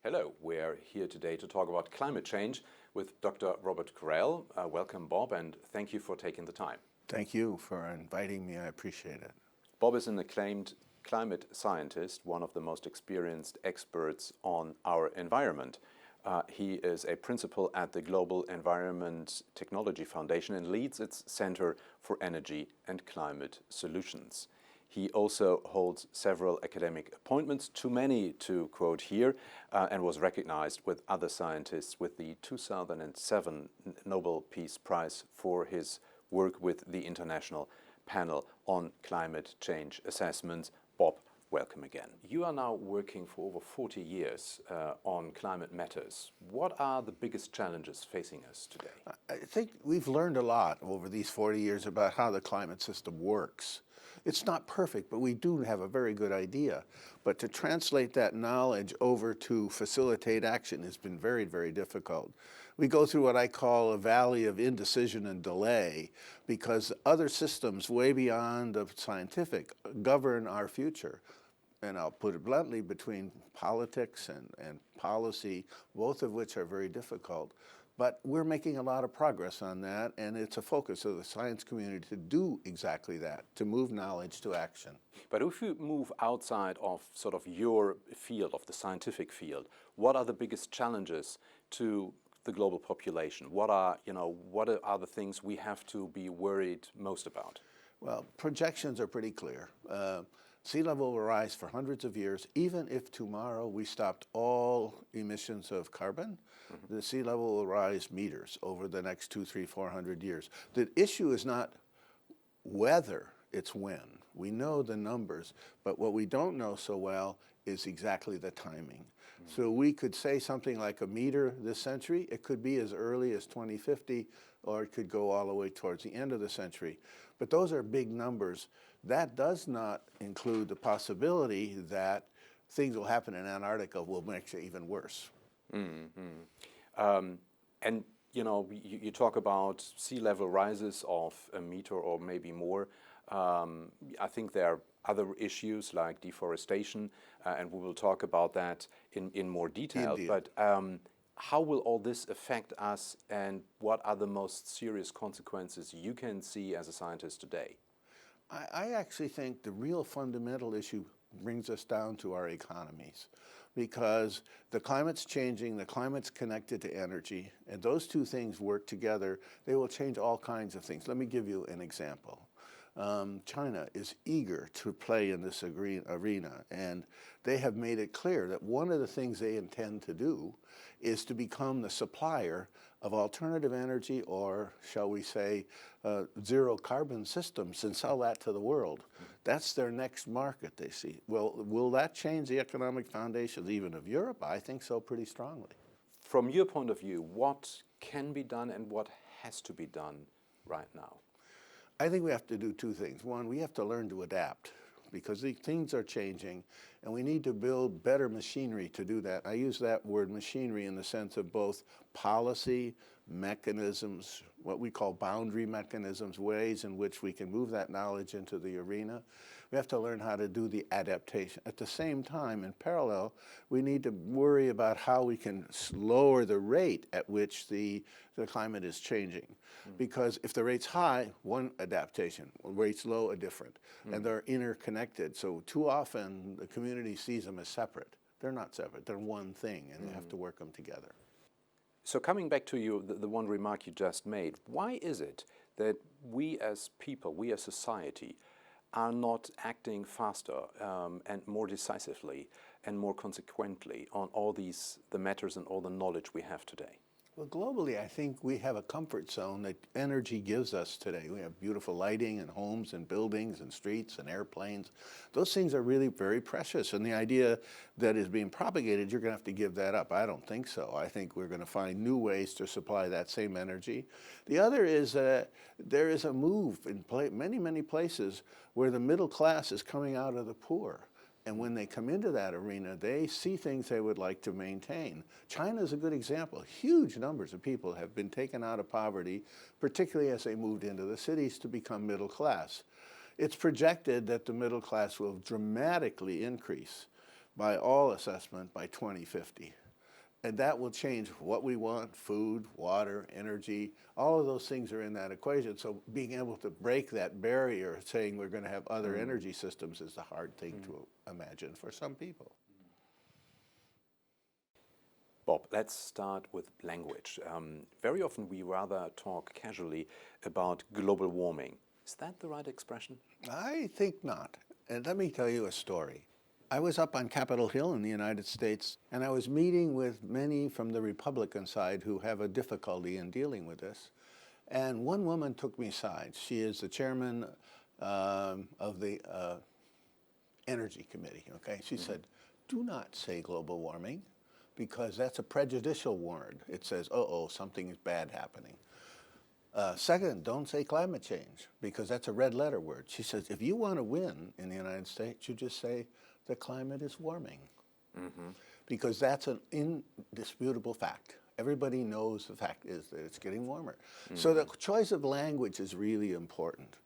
Hello, we're here today to talk about climate change with Dr. Robert Corell. Welcome, Bob, and thank you for taking the time. Thank you for inviting me. I appreciate it. Bob is an acclaimed climate scientist, one of the most experienced experts on our environment. He is a principal at the Global Environment Technology Foundation and leads its Center for Energy and Climate Solutions. He also holds several academic appointments, too many to quote here, and was recognized with other scientists with the 2007 Nobel Peace Prize for his work with the International Panel on Climate Change Assessments. Bob, welcome again. You are now working for over 40 years on climate matters. What are the biggest challenges facing us today? I think we've learned a lot over these 40 years about how the climate system works. It's not perfect, but we do have a very good idea. But to translate that knowledge over to facilitate action has been very, very difficult. We go through what I call a valley of indecision and delay because other systems way beyond the scientific govern our future. And I'll put it bluntly, between politics and policy, both of which are very difficult. But we're making a lot of progress on that, and it's a focus of the science community to do exactly that, to move knowledge to action. But if you move outside of sort of your field, of the scientific field, what are the biggest challenges to the global population? What are the things we have to be worried most about? Well, projections are pretty clear. Sea level will rise for hundreds of years. Even if tomorrow we stopped all emissions of carbon, the sea level will rise meters over the next 200, 300, 400 years. The issue is not whether, it's when. We know the numbers, but what we don't know so well is exactly the timing. So we could say something like a meter this century. It could be as early as 2050, or it could go all the way towards the end of the century. But those are big numbers. That does not include the possibility that things will happen in Antarctica will make it even worse. And you talk about sea level rises of a meter or maybe more. I think there are other issues like deforestation, and we will talk about that in more detail. Indeed. But how will all this affect us, and what are the most serious consequences you can see as a scientist today? I actually think the real fundamental issue brings us down to our economies, because the climate's changing, the climate's connected to energy, and those two things work together. They will change all kinds of things. Let me give you an example. China is eager to play in this arena, and they have made it clear that one of the things they intend to do is to become the supplier of alternative energy, or shall we say zero carbon systems, and sell that to the world. That's their next market, they see. Well, will that change the economic foundations even of Europe? I think so, pretty strongly. From your point of view, what can be done and what has to be done right now? I think we have to do two things. One, we have to learn to adapt, because things are changing, and we need to build better machinery to do that. I use that word machinery in the sense of both policy, mechanisms, what we call boundary mechanisms, ways in which we can move that knowledge into the arena. We have to learn how to do the adaptation. At the same time, in parallel, we need to worry about how we can lower the rate at which the climate is changing. Because if the rate's high, one adaptation, when rate's low, a different. And they're interconnected. So too often, the community sees them as separate. They're not separate. They're one thing, and you have to work them together. So coming back to the one remark you just made, why is it that we as people, we as society, are not acting faster and more decisively and more consequently on all the matters and all the knowledge we have today? Well, globally, I think we have a comfort zone that energy gives us today. We have beautiful lighting and homes and buildings and streets and airplanes. Those things are really very precious. And the idea that is being propagated, you're going to have to give that up. I don't think so. I think we're going to find new ways to supply that same energy. The other is that there is a move in many, many places where the middle class is coming out of the poor. And when they come into that arena, they see things they would like to maintain. China is a good example. Huge numbers of people have been taken out of poverty, particularly as they moved into the cities to become middle class. It's projected that the middle class will dramatically increase by all assessment by 2050. And that will change what we want: food, water, energy. All of those things are in that equation. So being able to break that barrier, saying we're going to have other energy systems, is a hard thing to imagine for some people. Bob, let's start with language. Very often we rather talk casually about global warming. Is that the right expression? I think not. And let me tell you a story. I was up on Capitol Hill in the United States, and I was meeting with many from the Republican side who have a difficulty in dealing with this. And one woman took me aside. She is the chairman of the Energy Committee, okay? She said, do not say global warming, because that's a prejudicial word. It says, uh-oh, something is bad happening. Second, don't say climate change, because that's a red letter word. She says, if you want to win in the United States, you just say the climate is warming, because that's an indisputable fact. Everybody knows the fact is that it's getting warmer. So the choice of language is really important.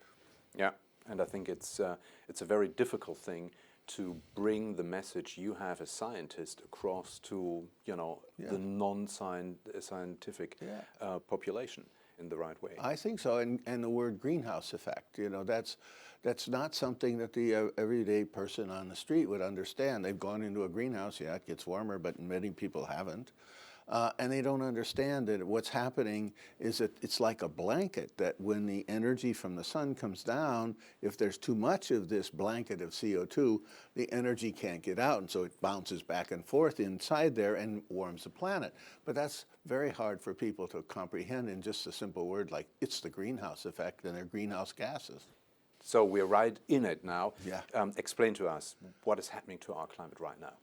Yeah, and I think it's a very difficult thing to bring the message you have as scientist across to, the non-scientific population in the right way. I think so, and the word greenhouse effect, that's not something that the everyday person on the street would understand. They've gone into a greenhouse, yeah, it gets warmer, but many people haven't. And they don't understand that what's happening is that it's like a blanket, that when the energy from the sun comes down, if there's too much of this blanket of CO2, the energy can't get out, and so it bounces back and forth inside there and warms the planet. But that's very hard for people to comprehend in just a simple word like, it's the greenhouse effect and they're greenhouse gases. So we're right in it now. Yeah. Explain to us what is happening to our climate right now.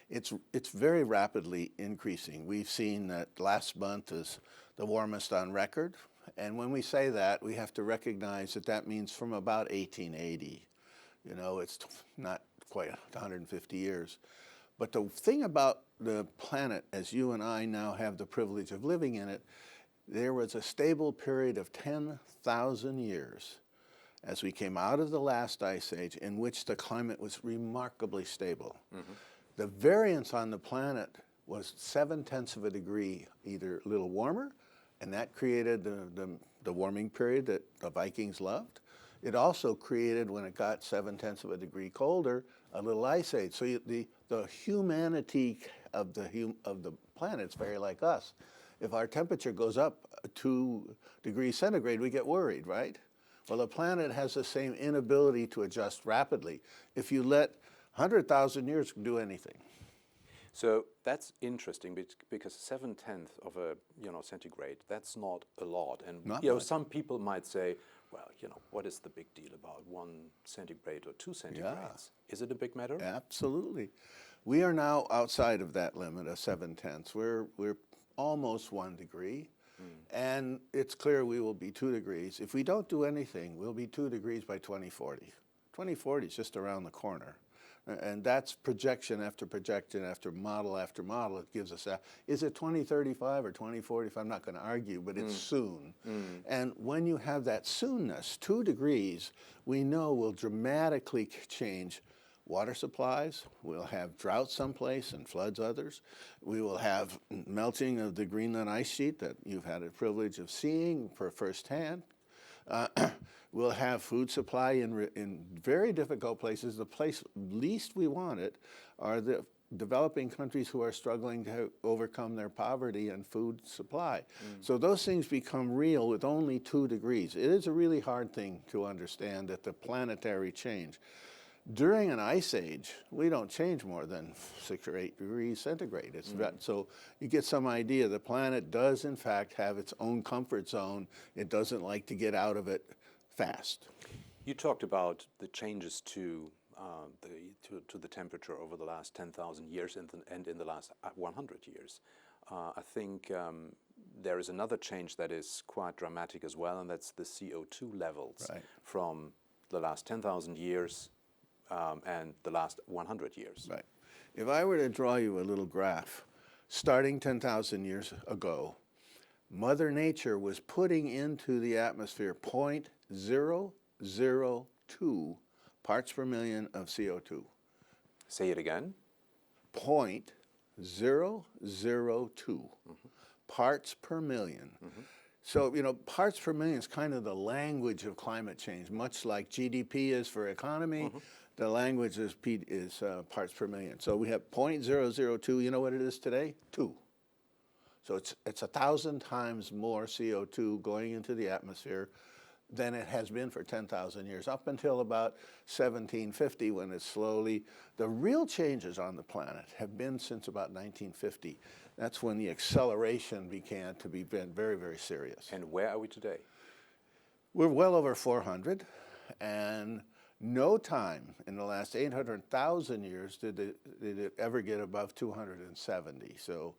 It's very rapidly increasing. We've seen that last month is the warmest on record. And when we say that, we have to recognize that that means from about 1880. It's not quite 150 years. But the thing about the planet, as you and I now have the privilege of living in it, there was a stable period of 10,000 years as we came out of the last ice age in which the climate was remarkably stable. The variance on the planet was 0.7 of a degree, either a little warmer, and that created the warming period that the Vikings loved. It also created, when it got 0.7 of a degree colder, a little ice age. So the humanity of the planet is very like us. If our temperature goes up 2 degrees centigrade, we get worried, right? Well, the planet has the same inability to adjust rapidly. If you let 100,000 years do anything. So that's interesting because 0.7 of a centigrade, that's not a lot. And some people might say, well, what is the big deal about 1 centigrade or 2 centigrades? Yeah. Is it a big matter? Absolutely. We are now outside of that limit of 0.7. We're almost 1 degree. And it's clear we will be 2 degrees. If we don't do anything, we'll be 2 degrees by 2040. 2040 is just around the corner. And that's projection after model after model. It gives us that. Is it 2035 or 2045? I'm not going to argue, but it's soon. And when you have that soonness, 2 degrees, we know will dramatically change water supplies. We'll have droughts someplace and floods others. We will have melting of the Greenland ice sheet that you've had the privilege of seeing for firsthand. We'll have food supply in very difficult places. The place least we want it are the developing countries who are struggling to overcome their poverty and food supply. So those things become real with only 2 degrees. It is a really hard thing to understand that the planetary change. During an ice age, we don't change more than 6 or 8 degrees centigrade. So you get some idea. The planet does, in fact, have its own comfort zone. It doesn't like to get out of it fast. You talked about the changes to the temperature over the last 10,000 years and in the last 100 years. I think there is another change that is quite dramatic as well, and that's the CO2 levels from the last 10,000 years and the last 100 years. Right. If I were to draw you a little graph, starting 10,000 years ago, Mother Nature was putting into the atmosphere 0.002 parts per million of CO2. Say it again. 0.002 parts per million. So, you know, parts per million is kind of the language of climate change, much like GDP is for economy. The language is parts per million. So we have 0.002. You know what it is today? 2. So it's 1,000 times more CO2 going into the atmosphere than it has been for 10,000 years, up until about 1750, when it slowly, the real changes on the planet have been since about 1950. That's when the acceleration began to be very, very serious. And where are we today? We're well over 400, and no time in the last 800,000 years did it ever get above 270. So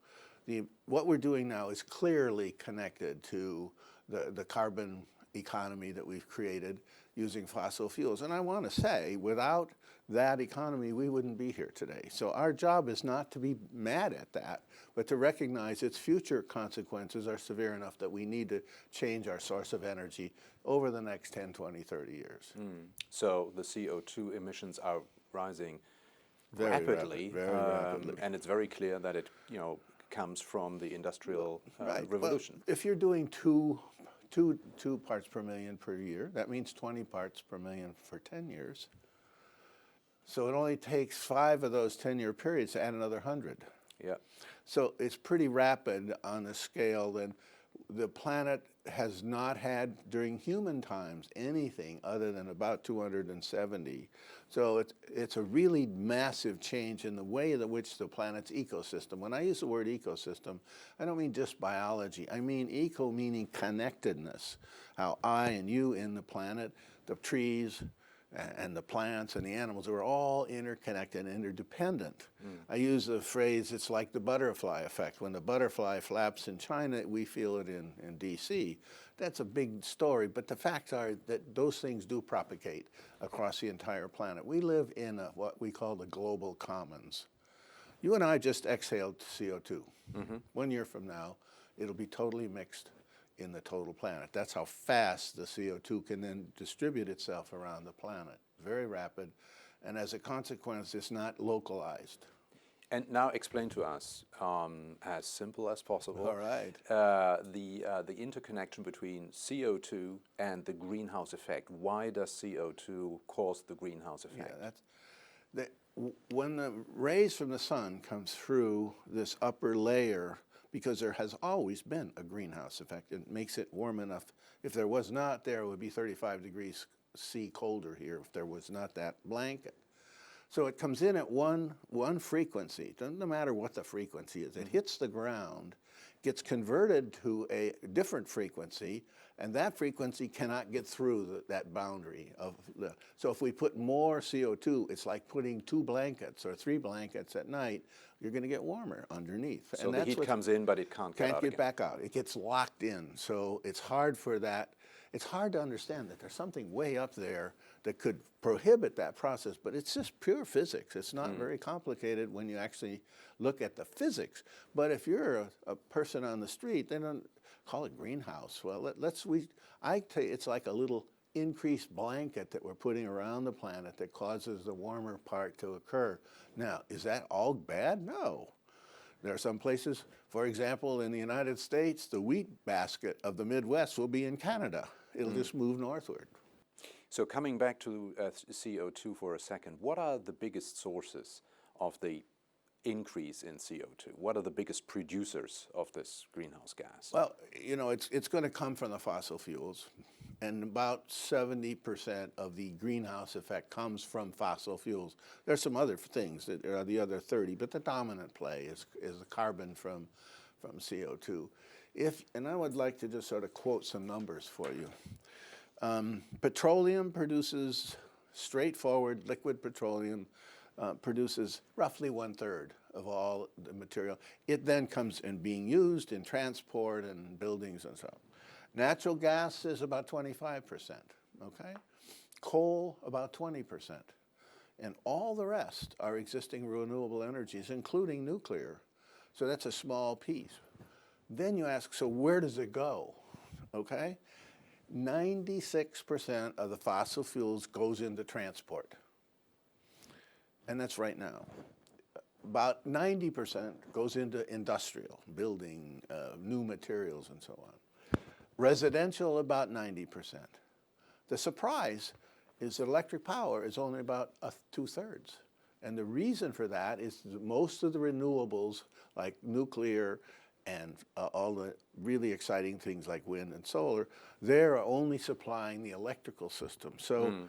what we're doing now is clearly connected to the carbon economy that we've created using fossil fuels. And I want to say, without that economy, we wouldn't be here today. So our job is not to be mad at that, but to recognize its future consequences are severe enough that we need to change our source of energy over the next 10, 20, 30 years. So the CO2 emissions are rising Very rapidly, rapidly. and it's very clear that it, you know, comes from the industrial revolution. Well, if you're doing two parts per million per year, that means 20 parts per million for 10 years. So it only takes 5 of those 10-year periods to add another 100. Yeah. So it's pretty rapid on a scale that the planet has not had during human times anything other than about 270. So it's a really massive change in the way in which the planet's ecosystem. When I use the word ecosystem, I don't mean just biology. I mean eco meaning connectedness. How I and you in the planet, the trees, and the plants and the animals are all interconnected and interdependent. I use the phrase, it's like the butterfly effect. When the butterfly flaps in China, we feel it in DC. That's a big story, but the facts are that those things do propagate across the entire planet. We live in what we call the global commons. You and I just exhaled CO2. 1 year from now, it'll be totally mixed in the total planet. That's how fast the CO2 can then distribute itself around the planet. Very rapid, and as a consequence, it's not localized. And now explain to us, as simple as possible, All right. the interconnection between CO2 and the greenhouse effect. Why does CO2 cause the greenhouse effect? Yeah, when the rays from the sun comes through this upper layer, because there has always been a greenhouse effect. It makes it warm enough. If there was not there, it would be 35 degrees C colder here if there was not that blanket. So it comes in at one frequency. Doesn't matter what the frequency is. It hits the ground, gets converted to a different frequency, and that frequency cannot get through that boundary of so if we put more CO2, it's like putting 2 blankets or 3 blankets at night, you're going to get warmer underneath. So and the heat comes in, but it can't get out again. Back out. It gets locked in. So it's hard for that. It's hard to understand that there's something way up there that could prohibit that process, but it's just pure physics. It's not very complicated when you actually look at the physics. But if you're a person on the street, they don't call it greenhouse. Well, I tell you, it's like a little increased blanket that we're putting around the planet that causes the warmer part to occur. Now, is that all bad? No. There are some places, for example, in the United States, the wheat basket of the Midwest will be in Canada. It'll just move northward. So coming back to CO2 for a second, what are the biggest sources of the increase in CO2? What are the biggest producers of this greenhouse gas? Well, you know, it's going to come from the fossil fuels, and about 70% of the greenhouse effect comes from fossil fuels. There's some other things that are the other 30, but the dominant play is the carbon from CO2. And I would like to just sort of quote some numbers for you. Petroleum produces, straightforward liquid petroleum, produces roughly 1/3 of all the material. It then comes in being used in transport and buildings and so on. Natural gas is about 25%, okay? Coal, about 20%. And all the rest are existing renewable energies, including nuclear. So that's a small piece. Then you ask, so where does it go, okay? 96% of the fossil fuels goes into transport. And that's right now. about 90% goes into industrial, building, new materials and so on. Residential, about 90%. The surprise is that electric power is only about 2/3. And the reason for that is that most of the renewables, like nuclear and all the really exciting things like wind and solar, they're only supplying the electrical system. So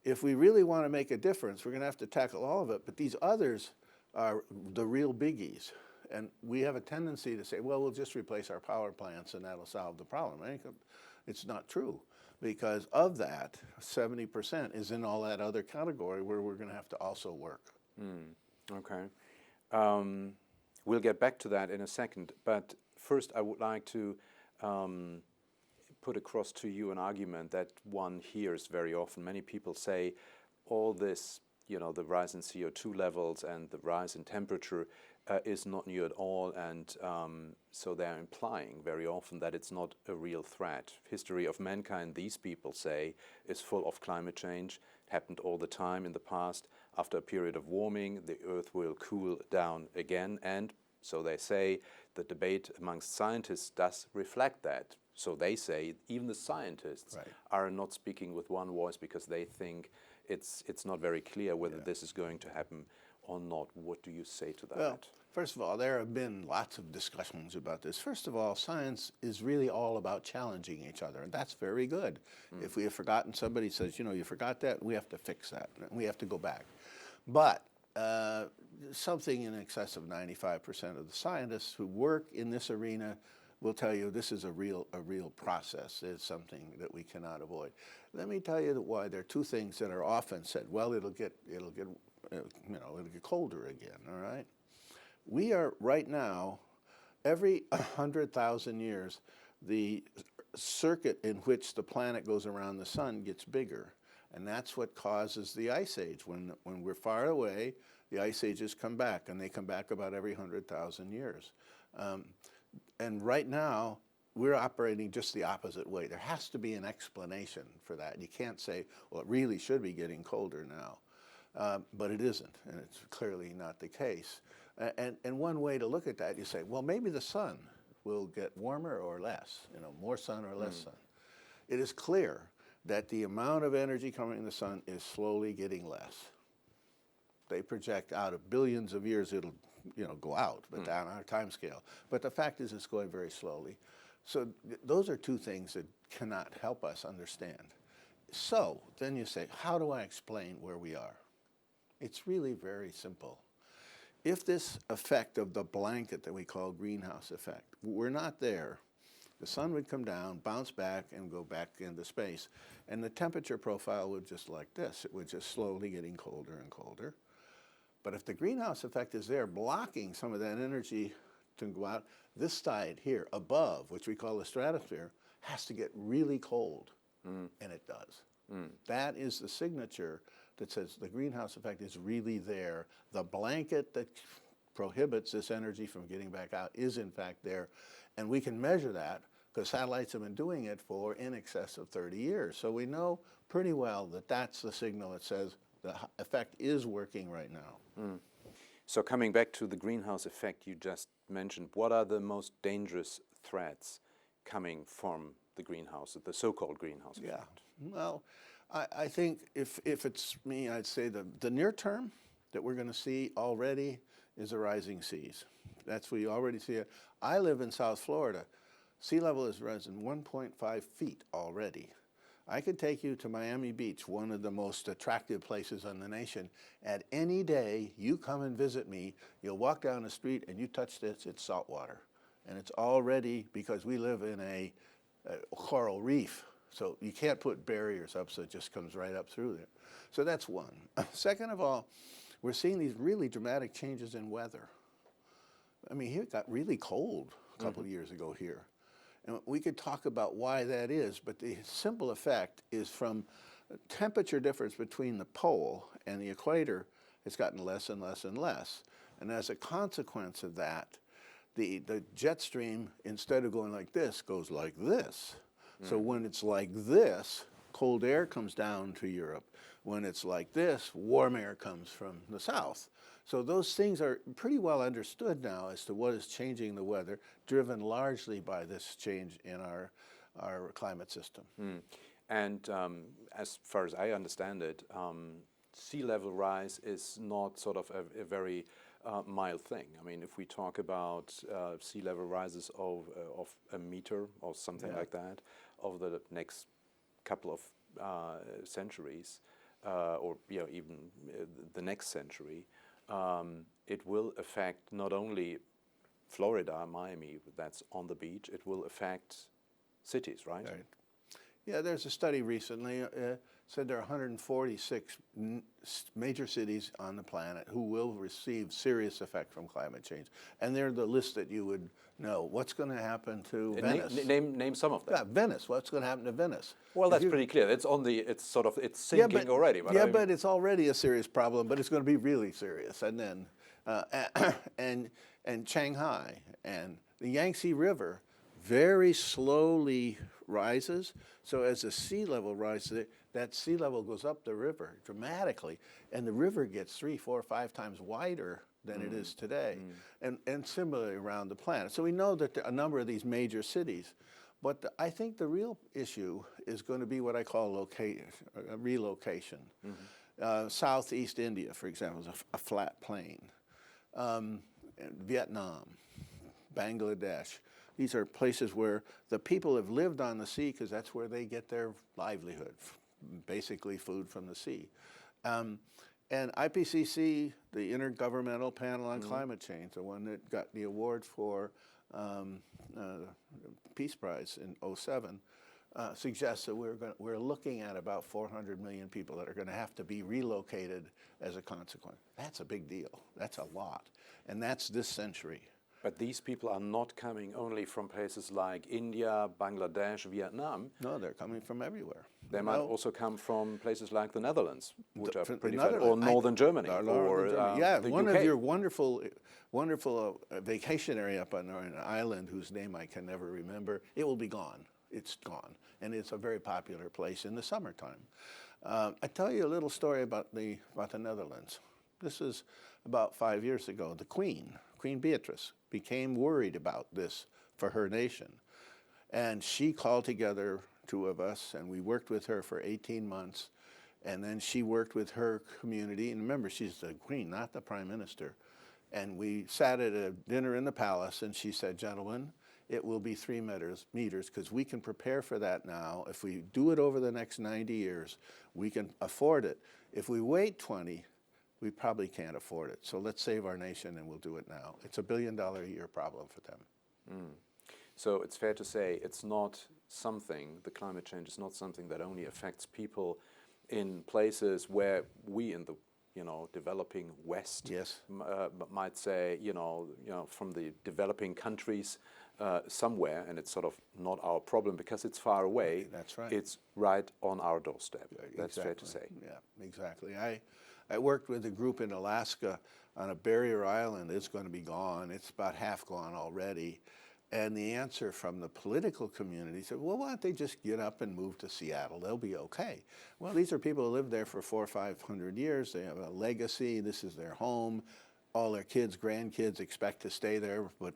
if we really want to make a difference, we're going to have to tackle all of it. But these others are the real biggies. And we have a tendency to say, well, we'll just replace our power plants and that'll solve the problem. It's not true. Because of that, 70% is in all that other category where we're going to have to also work. Okay. We'll get back to that in a second, but first I would like to put across to you an argument that one hears very often. Many people say all this, you know, the rise in CO2 levels and the rise in temperature is not new at all, and so they're implying very often that it's not a real threat. History of mankind, these people say, is full of climate change. It happened all the time in the past. After a period of warming, the Earth will cool down again, and so they say the debate amongst scientists does reflect that. So they say even the scientists are not speaking with one voice because they think it's not very clear whether this is going to happen or not. What do you say to that? Well, first of all, there have been lots of discussions about this. First of all, science is really all about challenging each other, and that's very good. If we have forgotten, somebody says, you know, you forgot that, we have to fix that, we have to go back. But something in excess of 95% of the scientists who work in this arena will tell you this is a real process. It's something that we cannot avoid. Let me tell you why. There are two things that are often said. Well, it'll get colder again. All right. We are right now, every 100,000 years, the circuit in which the planet goes around the sun gets bigger, and that's what causes the ice age. When we're far away, the ice ages come back, and they come back about every 100,000 years. And right now, we're operating just the opposite way. There has to be an explanation for that. You can't say, well, it really should be getting colder now. But it isn't, and it's clearly not the case. And one way to look at that, you say, well, maybe the sun will get warmer or less, you know, more sun or less sun. It is clear that the amount of energy coming in the sun is slowly getting less. They project out of billions of years it'll, you know, go out, but on our time scale. But the fact is it's going very slowly. So those are two things that cannot help us understand. So then you say, how do I explain where we are? It's really very simple. If this effect of the blanket that we call greenhouse effect were not there, the sun would come down, bounce back, and go back into space. And the temperature profile would just like this. It would just slowly getting colder and colder. But if the greenhouse effect is there blocking some of that energy to go out, this side here above, which we call the stratosphere, has to get really cold, and it does. That is the signature that says the greenhouse effect is really there. The blanket that prohibits this energy from getting back out is in fact there, and we can measure that because satellites have been doing it for in excess of 30 years. So we know pretty well that that's the signal that says the effect is working right now. So coming back to the greenhouse effect you just mentioned, what are the most dangerous threats coming from the greenhouse, the so-called greenhouse effect? Well, I think if it's me, I'd say the near term that we're going to see already is the rising seas. We already see it. I live in South Florida. Sea level has risen 1.5 feet already. I could take you to Miami Beach, one of the most attractive places in the nation. At any day, you come and visit me, you'll walk down the street and you touch this, it's salt water. And it's already, because we live in a coral reef, so you can't put barriers up, so it just comes right up through there. So that's one. Second of all, we're seeing these really dramatic changes in weather. I mean, it got really cold a couple of years ago here. And we could talk about why that is, but the simple effect is from temperature difference between the pole and the equator, it's gotten less and less and less. And as a consequence of that, the jet stream, instead of going like this, goes like this. So when it's like this, cold air comes down to Europe. When it's like this, warm air comes from the south. So those things are pretty well understood now as to what is changing the weather, driven largely by this change in our climate system. And as far as I understand it, sea level rise is not sort of a very mild thing. I mean, if we talk about sea level rises of a meter or something like that over the next couple of centuries, or even the next century, it will affect not only Florida, Miami, that's on the beach, it will affect cities, right? Right. Yeah, there's a study recently said there are 146 major cities on the planet who will receive serious effect from climate change, and they're the list that you would know. What's going to happen to Venice? Name some of them. Yeah, Venice. What's going to happen to Venice? Well, that's pretty clear. It's on the. It's sort of. It's sinking already. But yeah, but it's already a serious problem. But it's going to be really serious. And then, and Shanghai and the Yangtze River very slowly rises. So as the sea level rises, that sea level goes up the river dramatically, and the river gets 3, 4, 5 times wider than it is today, and similarly around the planet. So we know that there are a number of these major cities, but I think the real issue is going to be what I call relocation. Southeast India, for example, is a flat plain. Vietnam, Bangladesh. These are places where the people have lived on the sea because that's where they get their livelihood, basically food from the sea. And IPCC, the Intergovernmental Panel on Climate Change, the one that got the award for Peace Prize in '07, suggests that we're looking at about 400 million people that are going to have to be relocated as a consequence. That's a big deal. That's a lot. And that's this century. But these people are not coming only from places like India, Bangladesh, Vietnam. No, they're coming from everywhere. They might also come from places like the Netherlands, which are pretty flat, Netherlands, or northern Germany, or the one UK. of your wonderful vacation area up on an island whose name I can never remember. It will be gone. It's gone, and it's a very popular place in the summertime. I tell you a little story about the Netherlands. This is about 5 years ago. The Queen Beatrice, became worried about this for her nation. And she called together 2 of us, and we worked with her for 18 months. And then she worked with her community. And remember, she's the queen, not the prime minister. And we sat at a dinner in the palace, and she said, gentlemen, it will be 3 meters, because we can prepare for that now. If we do it over the next 90 years, we can afford it. If we wait 20, we probably can't afford it. So let's save our nation, and we'll do it now. It's a $1 billion a year problem for them. So it's fair to say it's not something, the climate change is not something that only affects people in places where we in the developing West might say, from the developing countries somewhere, and it's sort of not our problem because it's far away. That's right. It's right on our doorstep. That's Exactly. fair to say. Yeah, exactly. I worked with a group in Alaska on a barrier island. It's going to be gone. It's about half gone already. And the answer from the political community said, well, why don't they just get up and move to Seattle? They'll be okay. Well, these are people who lived there for 400 or 500 years. They have a legacy. This is their home. All their kids, grandkids expect to stay there, but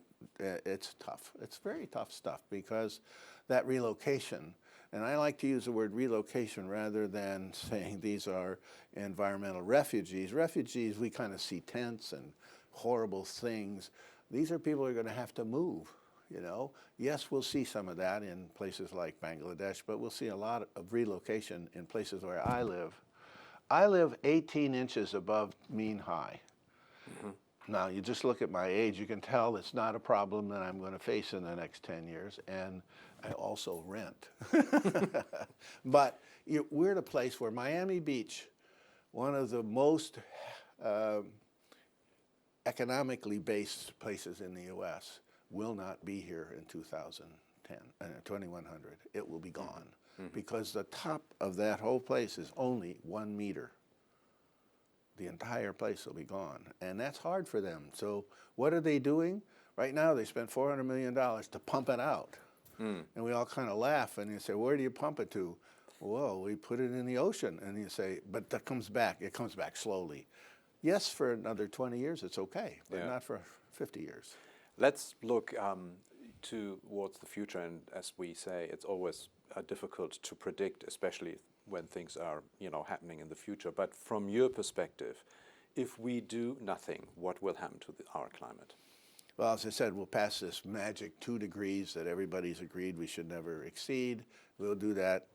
it's tough. It's very tough stuff because that relocation, and I like to use the word relocation rather than saying these are environmental refugees. Refugees, we kind of see tents and horrible things. These are people who are going to have to move. Yes, we'll see some of that in places like Bangladesh, but we'll see a lot of relocation in places where I live. I live 18 inches above mean high. Now, you just look at my age, you can tell it's not a problem that I'm going to face in the next 10 years, and I also rent. But we're at a place where Miami Beach, one of the most economically based places in the U.S., will not be here in 2100. It will be gone because the top of that whole place is only 1 meter. The entire place will be gone, and that's hard for them. So what are they doing? Right now they spent $400 million to pump it out. And we all kind of laugh, and you say, where do you pump it to? Well, we put it in the ocean. And you say, but that comes back. It comes back slowly. Yes, for another 20 years it's okay, but Yeah. not for 50 years. Let's look towards the future, and as we say, it's always difficult to predict, especially when things are, happening in the future. But from your perspective, if we do nothing, what will happen to our climate? Well, as I said, we'll pass this magic 2 degrees that everybody's agreed we should never exceed. We'll do that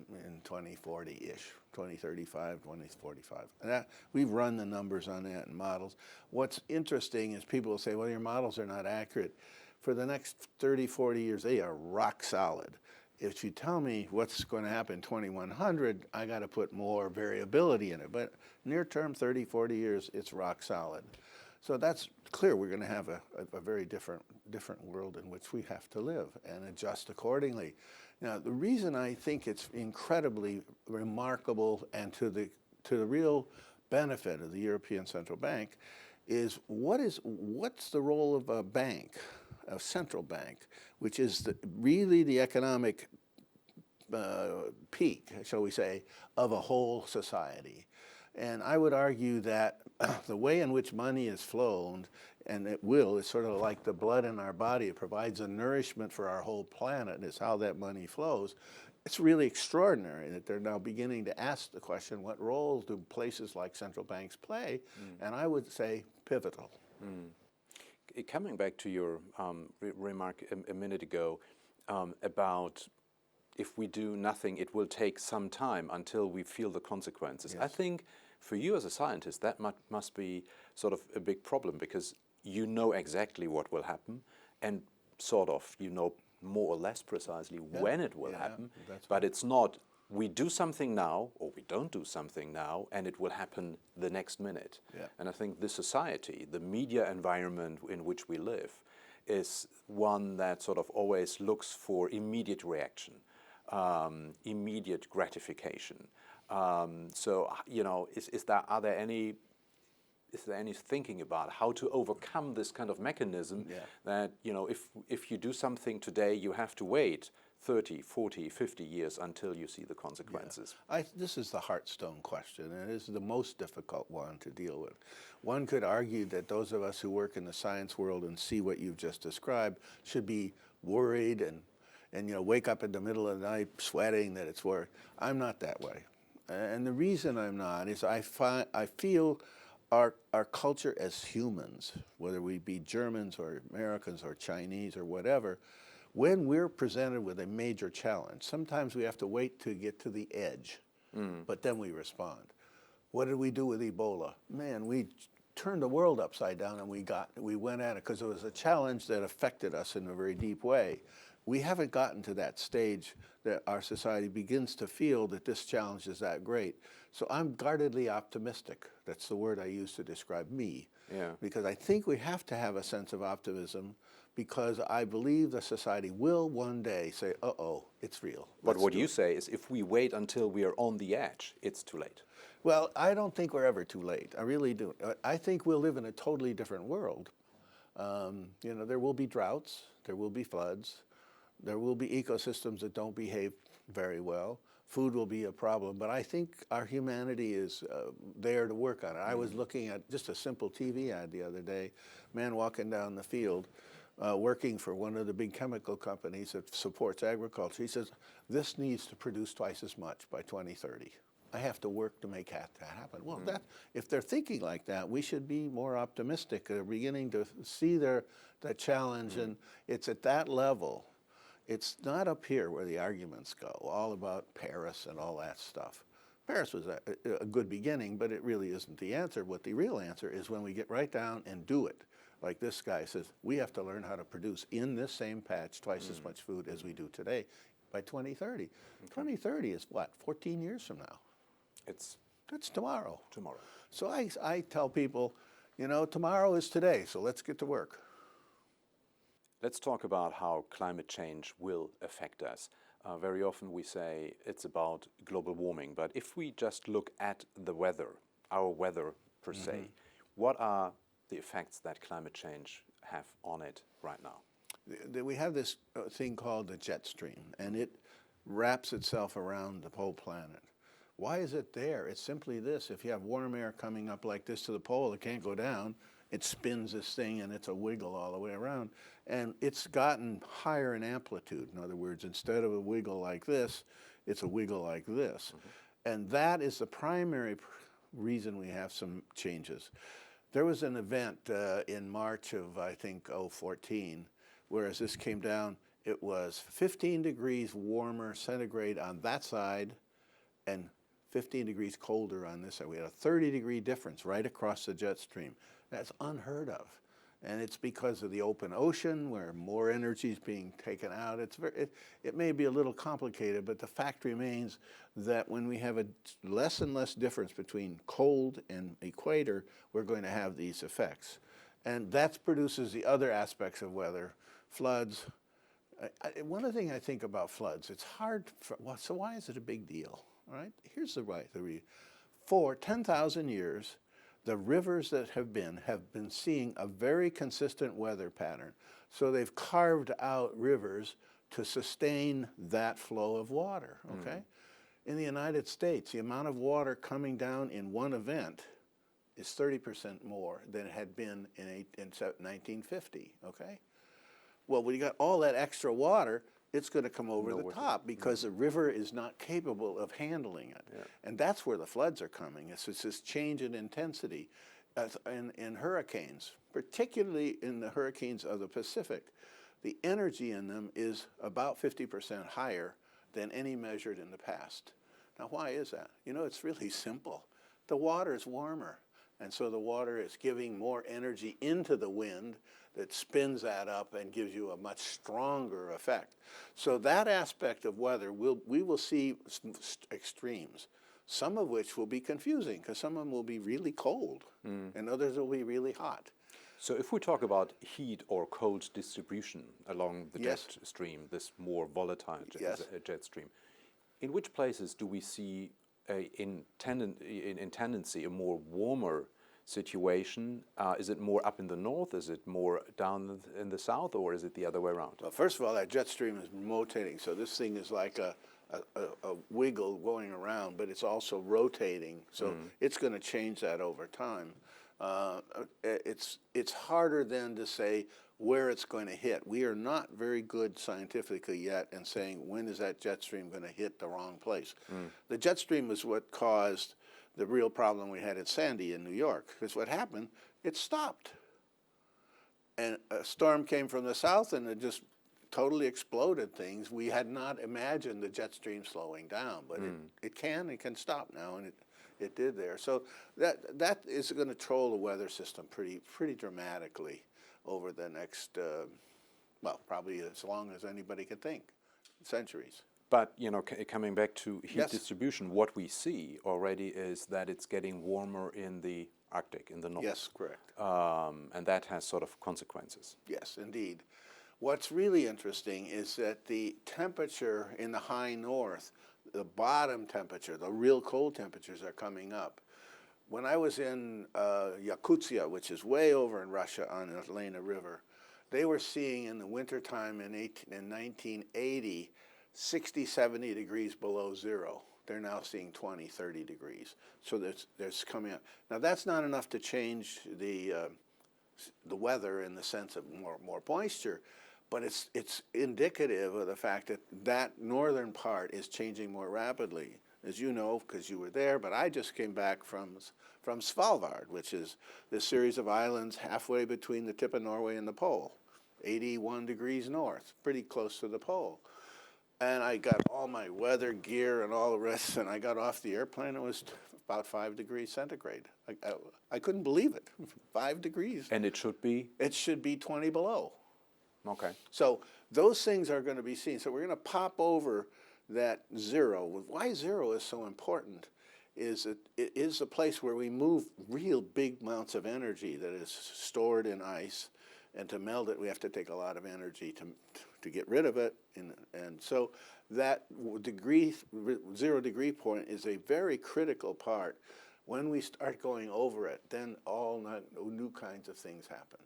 in 2040-ish, 2035, 2045. And we've run the numbers on that in models. What's interesting is people will say, well, your models are not accurate. For the next 30, 40 years, they are rock solid. If you tell me what's going to happen in 2100, I got to put more variability in it. But near term, 30, 40 years, it's rock solid. So that's clear. We're going to have a very different world in which we have to live and adjust accordingly. Now, the reason I think it's incredibly remarkable and to the real benefit of the European Central Bank is what's the role of a bank, a central bank, which is really the economic peak, shall we say, of a whole society. And I would argue that the way in which money is flown, and it will, it's sort of like the blood in our body. It provides a nourishment for our whole planet, and it's how that money flows. It's really extraordinary that they're now beginning to ask the question, what role do places like central banks play? And I would say pivotal. Coming back to your remark a minute ago about if we do nothing, it will take some time until we feel the consequences. Yes. I think for you as a scientist, that must be sort of a big problem, because you know exactly what will happen, and sort of more or less precisely when it will happen. But it's not we do something now or we don't do something now and it will happen the next minute. Yeah. And I think the society, the media environment in which we live, is one that sort of always looks for immediate reaction, immediate gratification. So, is there any thinking about how to overcome this kind of mechanism that, if you do something today, you have to wait 30, 40, 50 years until you see the consequences? Yeah. This is the heartstone question, and it is the most difficult one to deal with. One could argue that those of us who work in the science world and see what you've just described should be worried and wake up in the middle of the night sweating that it's work. I'm not that way. And the reason I'm not is I feel our culture as humans, whether we be Germans or Americans or Chinese or whatever, when we're presented with a major challenge, sometimes we have to wait to get to the edge, but then we respond. What did we do with Ebola? Man, we turned the world upside down and we went at it because it was a challenge that affected us in a very deep way. We haven't gotten to that stage that our society begins to feel that this challenge is that great. So I'm guardedly optimistic. That's the word I use to describe me. Yeah. Because I think we have to have a sense of optimism, because I believe the society will one day say, uh-oh, it's real. But what you say is if we wait until we are on the edge, it's too late. Well, I don't think we're ever too late. I really do. I think we'll live in a totally different world. There will be droughts, there will be floods, there will be ecosystems that don't behave very well. Food will be a problem, but I think our humanity is there to work on it. I was looking at just a simple TV ad the other day, man walking down the field, working for one of the big chemical companies that supports agriculture. He says, this needs to produce twice as much by 2030. I have to work to make that happen. Well, if they're thinking like that, we should be more optimistic. They're beginning to see the challenge, and it's at that level. It's not up here where the arguments go, all about Paris and all that stuff. Paris was a good beginning, but it really isn't the answer. What the real answer is when we get right down and do it. Like this guy says, we have to learn how to produce in this same patch twice as much food as we do today by 2030. Okay. 2030 is what, 14 years from now? It's tomorrow. Tomorrow. So I tell people, tomorrow is today, so let's get to work. Let's talk about how climate change will affect us. Very often we say it's about global warming, but if we just look at the weather, our weather per se, what are the effects that climate change have on it right now? We have this thing called the jet stream, and it wraps itself around the whole planet. Why is it there? It's simply this. If you have warm air coming up like this to the pole, it can't go down. It spins this thing and it's a wiggle all the way around. And it's gotten higher in amplitude. In other words, instead of a wiggle like this, it's a wiggle like this. And that is the primary reason we have some changes. There was an event in March of, I think, 2014, whereas this came down, it was 15 degrees warmer centigrade on that side and 15 degrees colder on this side. We had a 30-degree difference right across the jet stream. That's unheard of. And it's because of the open ocean where more energy is being taken out. It may be a little complicated, but the fact remains that when we have a less and less difference between cold and equator, we're going to have these effects. And that produces the other aspects of weather, floods. One of the things I think about floods, it's hard, so why is it a big deal? All right, here's the reason. For 10,000 years, the rivers that have been seeing a very consistent weather pattern. So they've carved out rivers to sustain that flow of water, okay? In the United States, the amount of water coming down in one event is 30% more than it had been in 1950, okay? Well, when you got all that extra water, it's going to come over the top because the river is not capable of handling it. Yeah. And that's where the floods are coming. It's this change in intensity in hurricanes, particularly in the hurricanes of the Pacific. The energy in them is about 50% higher than any measured in the past. Now, why is that? You know, it's really simple. The water is warmer, and so the water is giving more energy into the wind that spins that up and gives you a much stronger effect. So that aspect of weather, we will see extremes, some of which will be confusing because some of them will be really cold and others will be really hot. So if we talk about heat or cold distribution along the jet stream, this more volatile jet stream, in which places do we see in tendency a more warmer situation? Is it more up in the north? Is it more down in the south? Or is it the other way around? Well, first of all, that jet stream is rotating. So this thing is like a wiggle going around, but it's also rotating. So it's going to change that over time. It's harder then to say where it's going to hit. We are not very good scientifically yet in saying when is that jet stream going to hit the wrong place. The jet stream is what caused the real problem we had at Sandy in New York. Because what happened, it stopped. And a storm came from the south and it just totally exploded things. We had not imagined the jet stream slowing down, but it can stop now, and it did there. So that is going to troll the weather system pretty dramatically over the next, well, probably as long as anybody can think, centuries. But, you know, coming back to heat distribution, what we see already is that it's getting warmer in the Arctic, in the north. Yes, correct. And that has sort of consequences. Yes, indeed. What's really interesting is that the temperature in the high north, the bottom temperature, the real cold temperatures are coming up. When I was in Yakutsk, which is way over in Russia on the Lena River, they were seeing in the wintertime in 1980, 60, 70 degrees below zero. They're now seeing 20, 30 degrees. So there's coming up. Now that's not enough to change the weather in the sense of more moisture, but it's indicative of the fact that northern part is changing more rapidly. As you know, because you were there, but I just came back from Svalbard, which is this series of islands halfway between the tip of Norway and the pole, 81 degrees north, pretty close to the pole. And I got all my weather gear and all the rest, and I got off the airplane. It was about 5 degrees centigrade. I couldn't believe it, 5 degrees. And it should be? It should be 20 below. Okay. So those things are going to be seen. So we're going to pop over that zero. Why zero is so important is that it is a place where we move real big amounts of energy that is stored in ice, and to melt it we have to take a lot of energy to get rid of it, and so that 0 degree point is a very critical part. When we start going over it, then all new kinds of things happen.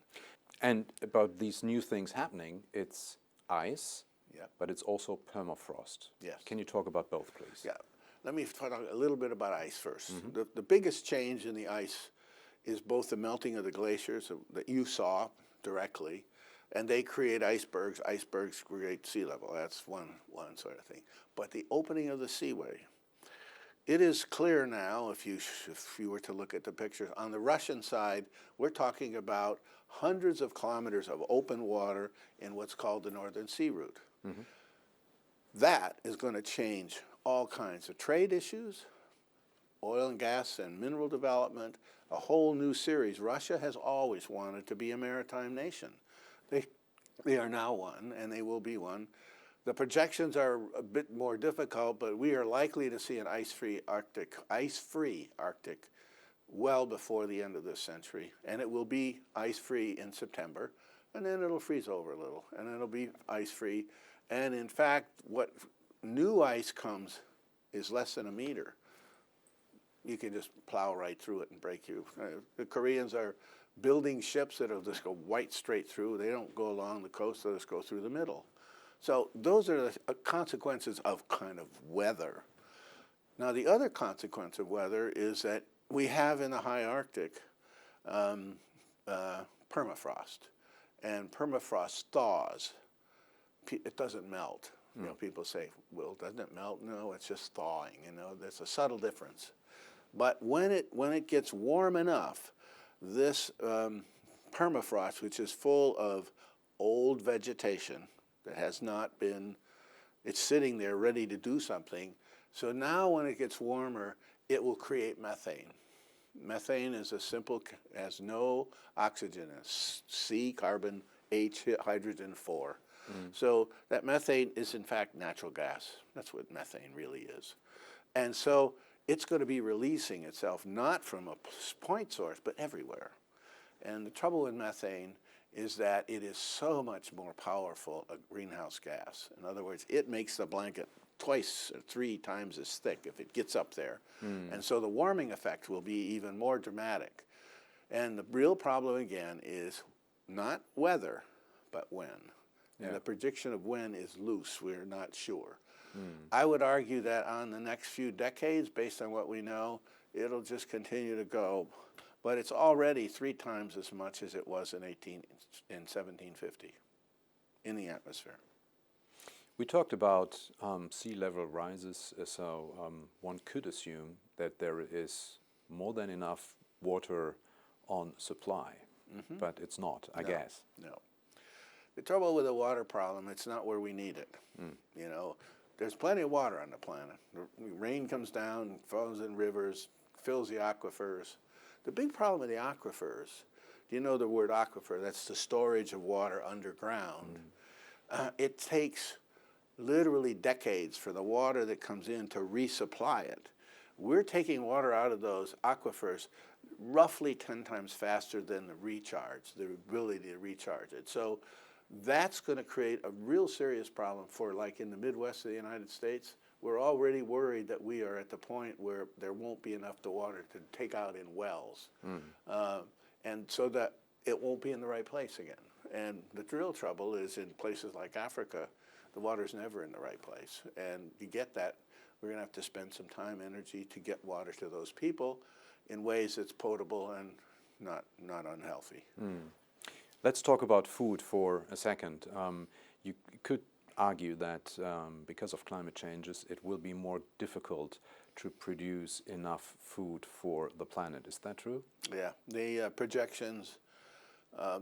And about these new things happening, it's ice, but it's also permafrost. Yes. Can you talk about both, please? Yeah. let me talk a little bit about ice first. The biggest change in the ice is both the melting of the glaciers that you saw directly, and they create icebergs. Icebergs create sea level. That's one sort of thing. But the opening of the seaway, it is clear now, if you were to look at the pictures, on the Russian side, we're talking about hundreds of kilometers of open water in what's called the Northern Sea Route. That is going to change all kinds of trade issues, oil and gas and mineral development, a whole new series. Russia has always wanted to be a maritime nation. They are now one, and they will be one. The projections are a bit more difficult, but we are likely to see an ice-free Arctic well before the end of this century. And it will be ice-free in September, and then it'll freeze over a little, and then it'll be ice-free. And in fact, what new ice comes is less than a meter. You can just plow right through it and break you. The Koreans are building ships that'll just go right straight through. They don't go along the coast, they'll just go through the middle. So those are the consequences of kind of weather. Now the other consequence of weather is that we have in the high Arctic permafrost. And permafrost thaws. It doesn't melt. You know, people say, well, doesn't it melt? No, it's just thawing. You know, there's a subtle difference. But when it gets warm enough, this permafrost, which is full of old vegetation that has not been, it's sitting there ready to do something. So now when it gets warmer, it will create methane. Methane is a simple, has no oxygen, it's C, carbon, H, hydrogen 4. So that methane is in fact natural gas. That's what methane really is. And so it's going to be releasing itself not from a point source, but everywhere. And the trouble with methane is that it is so much more powerful a greenhouse gas. In other words, it makes the blanket twice or 3 times as thick if it gets up there. And so the warming effect will be even more dramatic. And the real problem again is not weather, but when. And the prediction of when is loose. We're not sure. I would argue that on the next few decades, based on what we know, it'll just continue to go. But it's already 3 times as much as it was in 1750 in the atmosphere. We talked about sea level rises, so one could assume that there is more than enough water on supply, but it's not, I guess. No. The trouble with the water problem, it's not where we need it. You know, there's plenty of water on the planet. The rain comes down, falls in rivers, fills the aquifers. The big problem with the aquifers, do you know the word aquifer? That's the storage of water underground. It takes literally decades for the water that comes in to resupply it. We're taking water out of those aquifers roughly 10 times faster than the recharge, the ability to recharge it. So that's going to create a real serious problem for, like in the Midwest of the United States. We're already worried that we are at the point where there won't be enough water to take out in wells. And so that it won't be in the right place again. And the real trouble is in places like Africa, the water's never in the right place. And you get that, we're going to have to spend some time, energy to get water to those people in ways that's potable and not unhealthy. Let's talk about food for a second. You could argue that because of climate changes, it will be more difficult to produce enough food for the planet. Is that true? Yeah, the projections,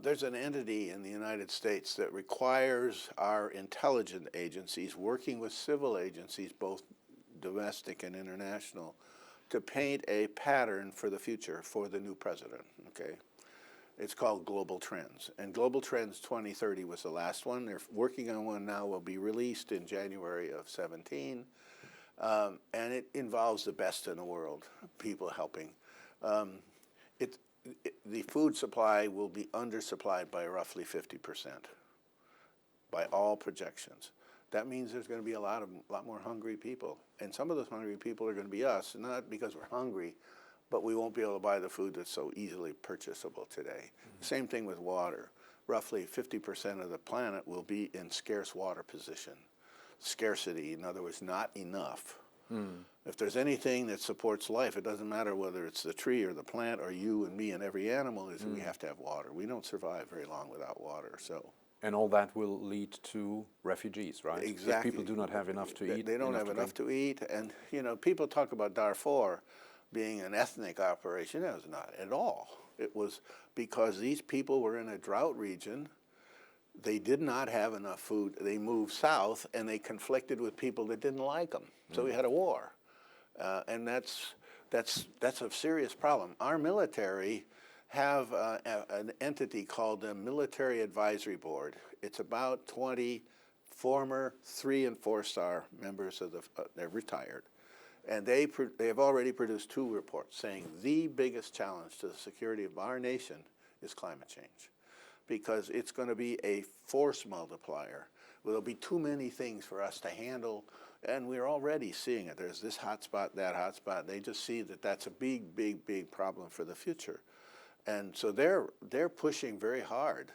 there's an entity in the United States that requires our intelligence agencies, working with civil agencies, both domestic and international, to paint a pattern for the future for the new president, okay? It's called Global Trends. And Global Trends 2030 was the last one. They're working on one now, will be released in January of 17. And it involves the best in the world, people helping. The food supply will be undersupplied by roughly 50% by all projections. That means there's going to be a lot more hungry people. And some of those hungry people are going to be us, not because we're hungry, but we won't be able to buy the food that's so easily purchasable today. Same thing with water. Roughly 50% of the planet will be in scarce water position. Scarcity, in other words, not enough. If there's anything that supports life, it doesn't matter whether it's the tree or the plant or you and me and every animal, is we have to have water. We don't survive very long without water. So. And all that will lead to refugees, right? Exactly. If people do not have enough to eat. They don't have enough to eat. And, you know, people talk about Darfur being an ethnic operation. It was not at all. It was because these people were in a drought region. They did not have enough food. They moved south, and they conflicted with people that didn't like them. So we had a war. And that's a serious problem. Our military have an entity called the Military Advisory Board. It's about 20 former 3- and 4-star members of they're retired. And they have already produced 2 reports saying the biggest challenge to the security of our nation is climate change, because it's going to be a force multiplier. There'll be too many things for us to handle, and we're already seeing it. There's this hot spot, that hot spot. They just see that that's a big, big, big problem for the future. And so they're pushing very hard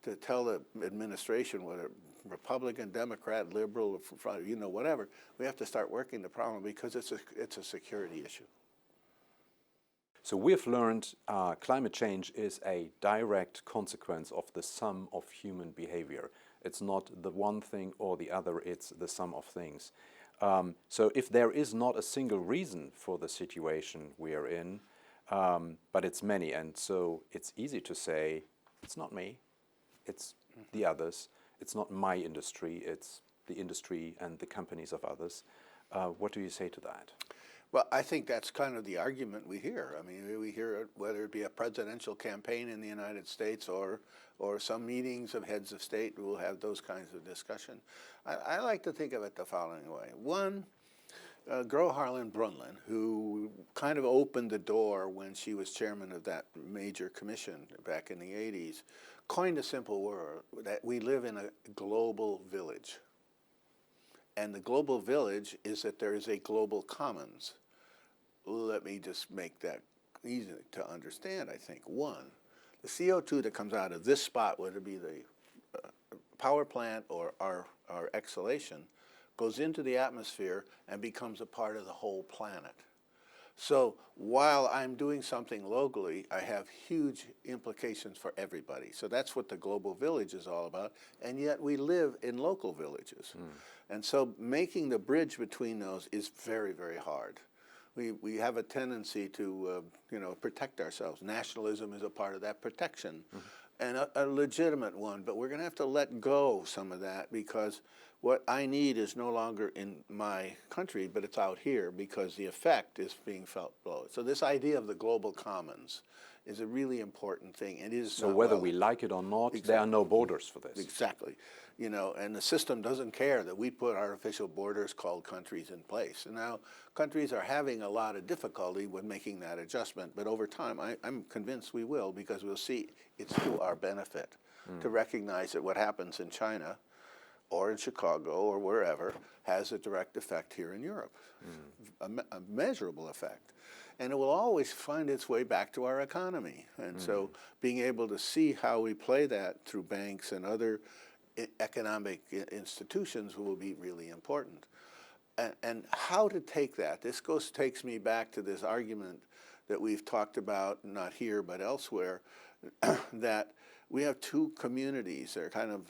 to tell the administration, whether Republican, Democrat, liberal, you know, whatever, we have to start working the problem because it's a security issue. So we've learned climate change is a direct consequence of the sum of human behavior. It's not the one thing or the other, it's the sum of things. So if there is not a single reason for the situation we are in, but it's many, and so it's easy to say, it's not me, it's the others, it's not my industry, it's the industry and the companies of others. What do you say to that? Well, I think that's kind of the argument we hear. I mean, we hear it, whether it be a presidential campaign in the United States or some meetings of heads of state, we'll have those kinds of discussion. I like to think of it the following way. One, Gro Harlem Brundtland, who kind of opened the door when she was chairman of that major commission back in the 80s, coined a simple word that we live in a global village. And the global village is that there is a global commons. Let me just make that easy to understand, I think. One, the CO2 that comes out of this spot, whether it be the power plant or our exhalation, goes into the atmosphere and becomes a part of the whole planet. So while I'm doing something locally, I have huge implications for everybody. So that's what the global village is all about. And yet we live in local villages. And so making the bridge between those is very, very hard. We have a tendency to protect ourselves. Nationalism is a part of that protection, and a legitimate one. But we're going to have to let go some of that, because what I need is no longer in my country, but it's out here, because the effect is being felt below. So this idea of the global commons is a really important thing. It is so whether we like it or not, exactly, there are no borders for this. Exactly. You know, and the system doesn't care that we put artificial borders called countries in place. And now countries are having a lot of difficulty with making that adjustment, but over time I'm convinced we will, because we'll see it's to our benefit to recognize that what happens in China or in Chicago or wherever has a direct effect here in Europe, a measurable effect. And it will always find its way back to our economy. And so being able to see how we play that through banks and other economic institutions will be really important. And how to take that, this takes me back to this argument that we've talked about, not here but elsewhere, that we have 2 communities. They're kind of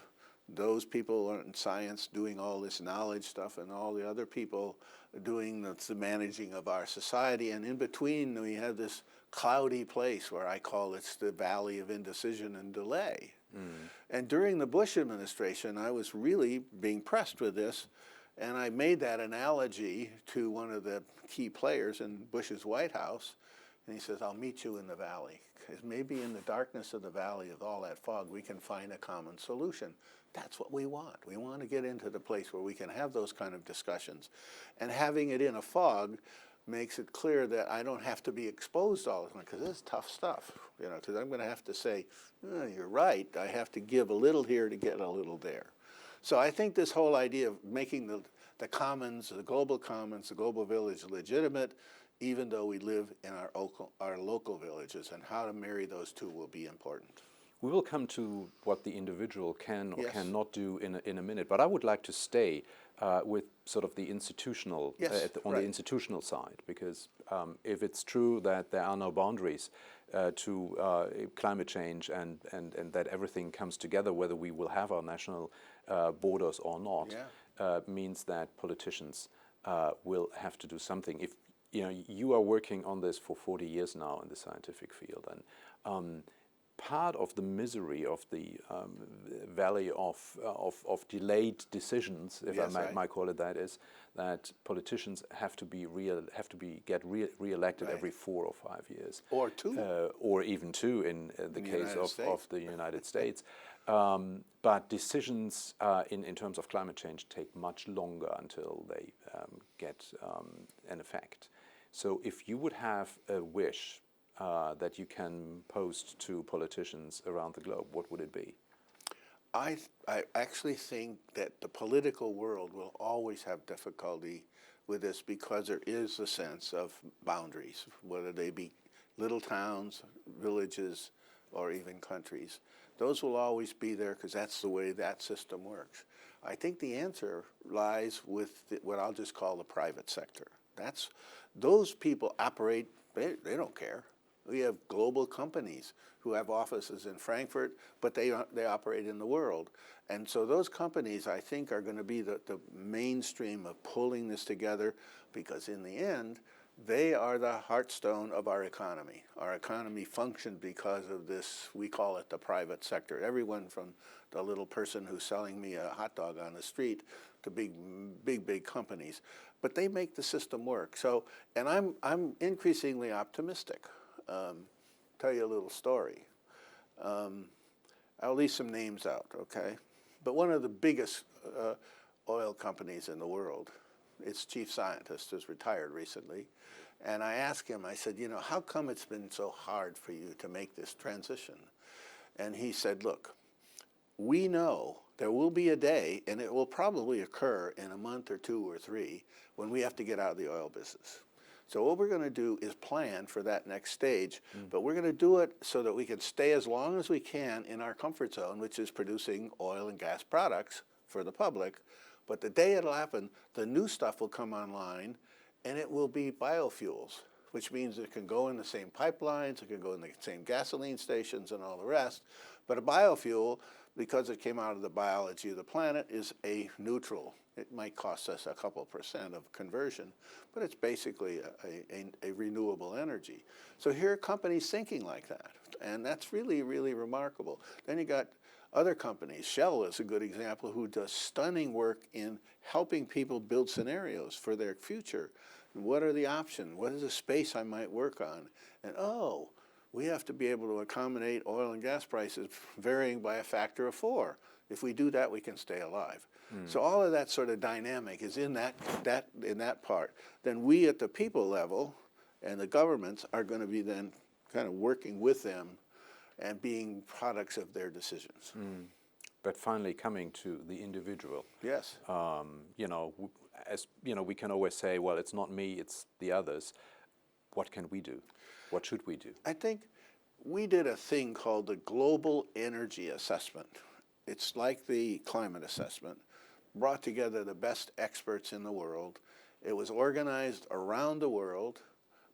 those people in science doing all this knowledge stuff, and all the other people doing the managing of our society. And in between, we have this cloudy place where I call it the valley of indecision and delay. And during the Bush administration, I was really being pressed with this, and I made that analogy to one of the key players in Bush's White House, and he says, I'll meet you in the valley, because maybe in the darkness of the valley of all that fog, we can find a common solution. That's what we want. We want to get into the place where we can have those kind of discussions. And having it in a fog makes it clear that I don't have to be exposed all the time, because this is tough stuff, because I'm going to have to say, oh, you're right, I have to give a little here to get a little there. So I think this whole idea of making the commons, the global village legitimate, even though we live in our local villages, and how to marry those two will be important. We will come to what the individual can or Yes. cannot do in a minute, but I would like to stay with sort of the institutional, Yes, on the institutional side, because if it's true that there are no boundaries to climate change and that everything comes together, whether we will have our national borders or not, means that politicians will have to do something. If you are working on this for 40 years now in the scientific field, and part of the misery of the valley of delayed decisions, if I might call it that, is that politicians have to be get re-elected every 4 or 5 years, or 2, or even 2 in the case of the United States. But decisions in terms of climate change take much longer until they get an effect. So if you would have a wish that you can post to politicians around the globe, what would it be? I actually think that the political world will always have difficulty with this because there is a sense of boundaries, whether they be little towns, villages, or even countries. Those will always be there because that's the way that system works. I think the answer lies with what I'll just call the private sector. Those people operate, they don't care. We have global companies who have offices in Frankfurt, but they operate in the world. And so those companies, I think, are going to be the mainstream of pulling this together, because in the end, they are the heartstone of our economy. Our economy functions because of this, we call it the private sector. Everyone from the little person who's selling me a hot dog on the street to big companies. But they make the system work. So, and I'm increasingly optimistic. Tell you a little story. I'll leave some names out, okay? But one of the biggest oil companies in the world, its chief scientist has retired recently, and I asked him, I said, how come it's been so hard for you to make this transition? And he said, look, we know there will be a day, and it will probably occur in a month or 2 or 3, when we have to get out of the oil business. So what we're going to do is plan for that next stage, but we're going to do it so that we can stay as long as we can in our comfort zone, which is producing oil and gas products for the public. But the day it'll happen, the new stuff will come online, and it will be biofuels, which means it can go in the same pipelines, it can go in the same gasoline stations and all the rest. But a biofuel, because it came out of the biology of the planet, is a neutral. It might cost us a couple % of conversion, but it's basically a renewable energy. So here are companies thinking like that, and that's really, really remarkable. Then you got other companies. Shell is a good example, who does stunning work in helping people build scenarios for their future. What are the options? What is the space I might work on? And we have to be able to accommodate oil and gas prices varying by a factor of 4. If we do that, we can stay alive. So all of that sort of dynamic is in that part. Then we at the people level and the governments are going to be then kind of working with them and being products of their decisions. But finally, coming to the individual. Yes. As we can always say, well, it's not me, it's the others. What can we do? What should we do? I think we did a thing called the Global Energy Assessment. It's like the climate assessment, brought together the best experts in the world. It was organized around the world,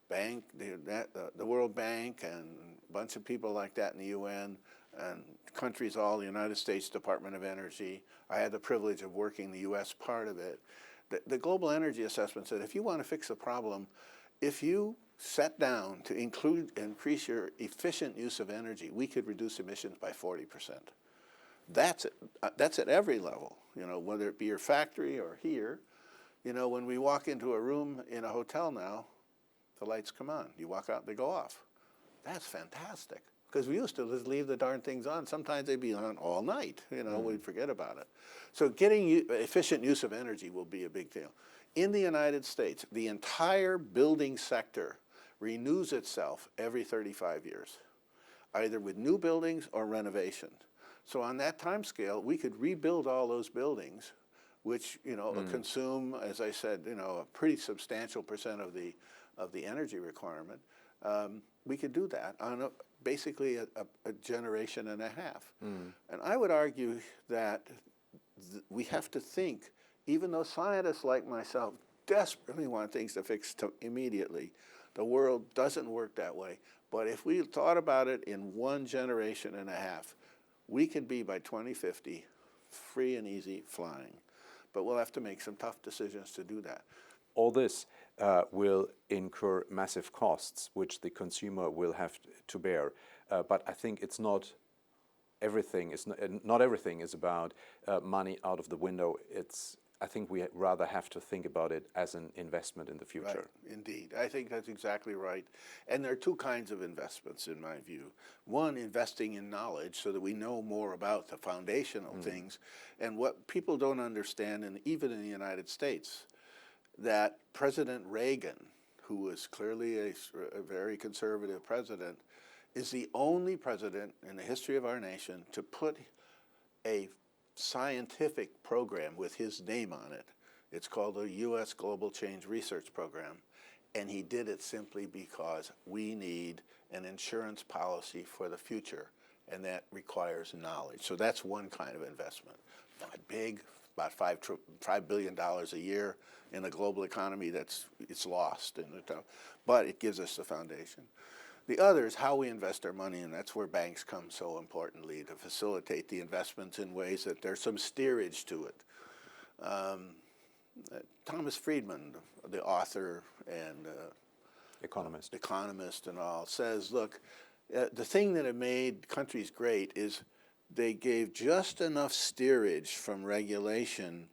the World Bank and a bunch of people like that in the UN, and countries all, the United States Department of Energy. I had the privilege of working the US part of it. The Global Energy Assessment said, if you want to fix a problem, if you sat down to increase your efficient use of energy, we could reduce emissions by 40%. That's at every level, whether it be your factory or here. When we walk into a room in a hotel now, the lights come on. You walk out, they go off. That's fantastic. Because we used to just leave the darn things on. Sometimes they'd be on all night. We'd forget about it. So getting efficient use of energy will be a big deal. In the United States, the entire building sector renews itself every 35 years, either with new buildings or renovation. So on that time scale, we could rebuild all those buildings, which consume, as I said, a pretty substantial % of the energy requirement. We could do that basically a generation and a half. And I would argue that we have to think, even though scientists like myself desperately want things to fix immediately, the world doesn't work that way. But if we thought about it in one generation and a half, we could be by 2050 free and easy flying. But we'll have to make some tough decisions to do that. All this will incur massive costs, which the consumer will have to bear. But I think it's not everything. Not everything is about money out of the window. I think we rather have to think about it as an investment in the future. Right, indeed. I think that's exactly right. And there are two kinds of investments, in my view. One, investing in knowledge so that we know more about the foundational things. And what people don't understand, and even in the United States, that President Reagan, who was clearly a very conservative president, is the only president in the history of our nation to put a scientific program with his name on it. It's called the U.S. Global Change Research Program. And he did it simply because we need an insurance policy for the future, and that requires knowledge. So that's one kind of investment. Not big, about $5 billion a year in the global economy. It's lost, but it gives us the foundation. The other is how we invest our money, and that's where banks come so importantly to facilitate the investments in ways that there's some steerage to it. Thomas Friedman, the author and economist and all, says, look, the thing that have made countries great is they gave just enough steerage from regulation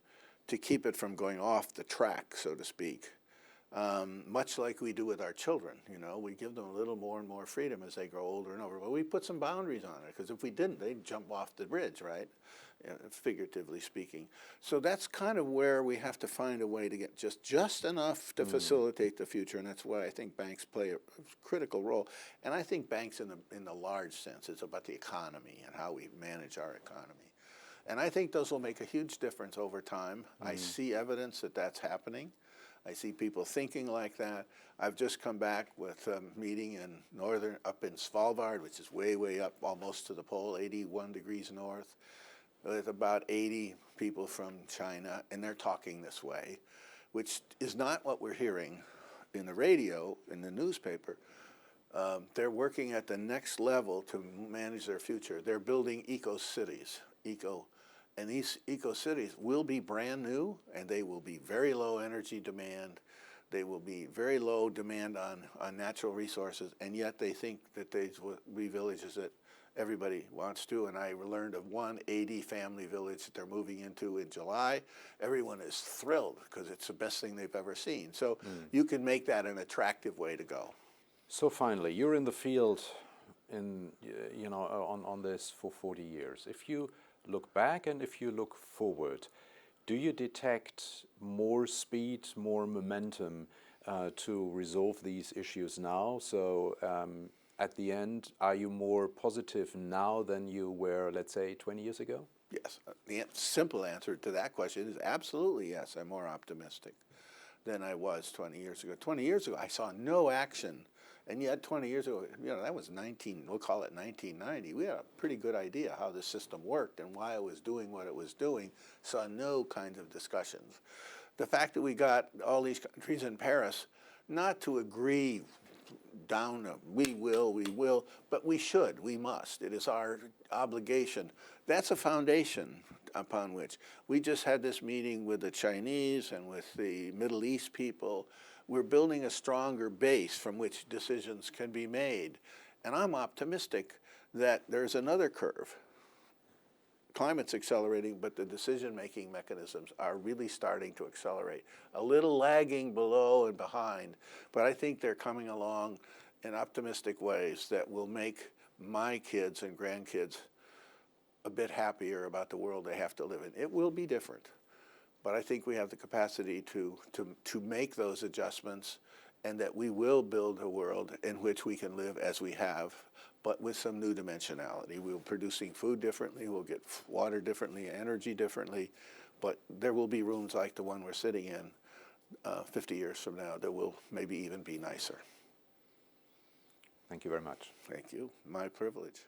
to keep it from going off the track, so to speak. Much like we do with our children, we give them a little more and more freedom as they grow older and older. But we put some boundaries on it, because if we didn't, they'd jump off the bridge, right? Figuratively speaking. So that's kind of where we have to find a way to get just enough to facilitate the future, and that's why I think banks play a critical role. And I think banks in the large sense, it's about the economy and how we manage our economy. And I think those will make a huge difference over time. I see evidence that that's happening. I see people thinking like that. I've just come back with a meeting up in Svalbard, which is way, way up almost to the pole, 81 degrees north, with about 80 people from China, and they're talking this way, which is not what we're hearing in the radio, in the newspaper. They're working at the next level to manage their future. They're building eco-cities, and these eco-cities will be brand new, and they will be very low energy demand. They will be very low demand on natural resources, and yet they think that these will be villages that everybody wants to. And I learned of one 80-family village that they're moving into in July. Everyone is thrilled because it's the best thing they've ever seen. So you can make that an attractive way to go. So finally, you're in the field on this for 40 years. If you look back and if you look forward, do you detect more speed, more momentum to resolve these issues now? So at the end, are you more positive now than you were, let's say, 20 years ago? Yes. The simple answer to that question is absolutely yes. I'm more optimistic than I was 20 years ago. 20 years ago, I saw no action. And yet 20 years ago, that was we'll call it 1990. We had a pretty good idea how the system worked and why it was doing what it was doing. Saw no kinds of discussions. The fact that we got all these countries in Paris not to agree we will, but we should, we must. It is our obligation. That's a foundation upon which. We just had this meeting with the Chinese and with the Middle East people. We're building a stronger base from which decisions can be made. And I'm optimistic that there's another curve. Climate's accelerating, but the decision-making mechanisms are really starting to accelerate. A little lagging below and behind, but I think they're coming along in optimistic ways that will make my kids and grandkids a bit happier about the world they have to live in. It will be different, but I think we have the capacity to make those adjustments, and that we will build a world in which we can live as we have, but with some new dimensionality. We're producing food differently, we'll get water differently, energy differently, but there will be rooms like the one we're sitting in 50 years from now that will maybe even be nicer. Thank you very much. Thank you. My privilege.